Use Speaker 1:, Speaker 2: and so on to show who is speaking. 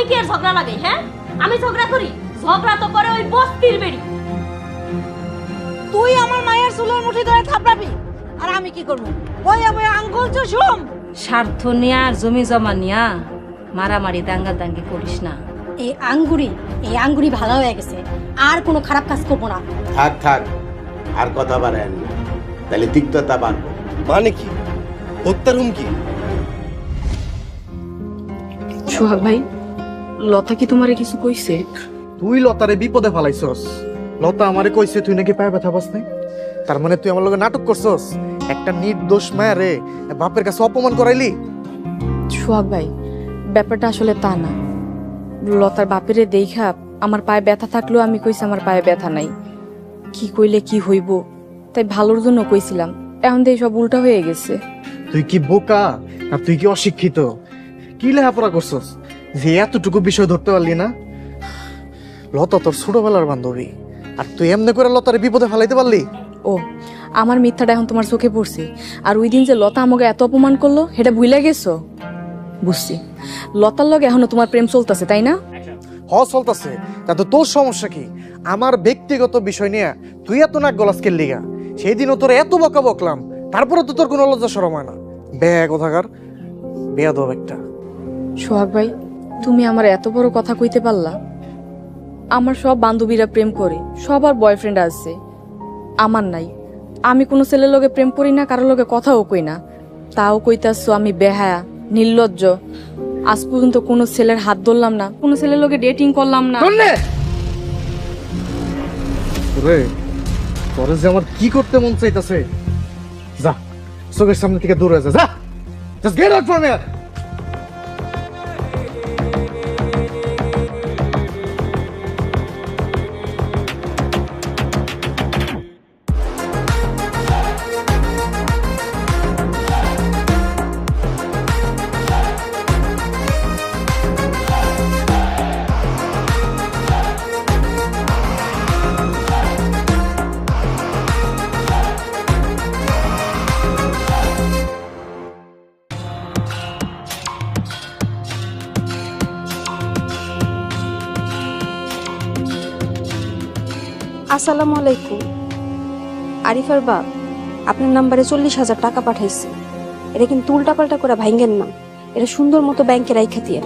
Speaker 1: কি আর ঝগড়া লাগে? হ্যাঁ, আমি ঝগড়া করি? ঝগড়া তো করে ওই বস্তির বেড়ি।
Speaker 2: তুই আমার মায়ের চুলের মুঠি ধরে থাপড়াবি, আর আমি কি করবো? ওই আমি আঙ্গুল চুষুম।
Speaker 3: স্বার্থ নিয়া আর জমি জমা নিয়া মারামারি দাঙ্গা দাঙ্গি করিস না।
Speaker 4: এই আঙ্গুরি ভালো হয়ে গেছে, আর কোনো খারাপ কাজ করবো না।
Speaker 5: থাক থাক, আর কথা বাড়েন না, তাহলে তিক্ততা বাড়বো।
Speaker 6: মানে কি? হত্যার হুমকি?
Speaker 7: সোহাগ ভাই, লতা কি তোমারে কিছু কইছে?
Speaker 8: তুই লতারে বিপদে ফেলাইছস। লতা আমারে কইছে তুই নাকি পায়ে ব্যথা পাস নাই। তার মানে তুই আমার লগে নাটক করছস? একটা নির্দোষ মায়া রে বাপের কাছে অপমান করাইলি।
Speaker 7: সোহাগ ভাই, ব্যাপারটা আসলে তা না। লতার বাপেরে দেখা আমার পায়ে ব্যথা থাকলেও আমি কইছি আমার পায়ে ব্যথা নাই। কি কইলে কি হইব, তাই ভালোর জন্য কইছিলাম। এখন দিয়ে সব উল্টা হয়ে গেছে।
Speaker 8: তুই কি বোকা আর তুই কি অশিক্ষিত? কি লেখাপড়া করছস যে এতটুকু বিষয় ধরতে পারলি না? লতা তোর ছোটবেলার বান্ধবী, আর তুই এমনি করে লতারে বিপদে ফেলাইতে পারলি?
Speaker 7: ও, আমার মিথ্যাটা এখন তোমার চোখে পড়ছে। আর ওই দিন যে লতা আমাকে এত অপমান করলো, সেটা ভুলে গেছো? বুঝছি, লতার লগে এখনো তোমার প্রেম চলতেছে, তাই না?
Speaker 8: চলতেছে, তাতে তোর সমস্যা কি? আমার ব্যক্তিগত বিষয় নিয়ে তুই এত নাক গলাস লিগা? সেই দিনও তোর এত বকা বকলাম, তারপরে তো তোর কোনো লজ্জা শরম হয় না। বেয়া কথাকার, বেয়াদব একটা।
Speaker 7: সোহাগ ভাই, তুমি আমার এত বড় কথা কইতে পারলা? আমার সব বান্ধবীরা প্রেম করে, সবার বয়ফ্রেন্ড আছে, আমার নাই। আমি কোনো ছেলের লগে প্রেম করি না, কারোর লগে কথাও কই না। তাও কইতাছো আমি বেহায়া, নির্লজ্জ। আজ পর্যন্ত কোনো ছেলের হাত ধরলাম না, কোনো ছেলের লগে ডেটিং করলাম না।
Speaker 8: রে, তোরে যে আমার কি করতে মন চাইতাছে, যা চোখের সামনে থেকে দূরে যা, যা, just get out from here.
Speaker 9: আসসালামু আলাইকুম। আরিফার বাপ আপনার নাম্বারে 40,000 টাকা পাঠাইছে। এটা কিন্তু উল্টাপাল্টা করে ভাঙ্গেন না, এটা সুন্দর মতো ব্যাংকে রাইখা দিয়েন।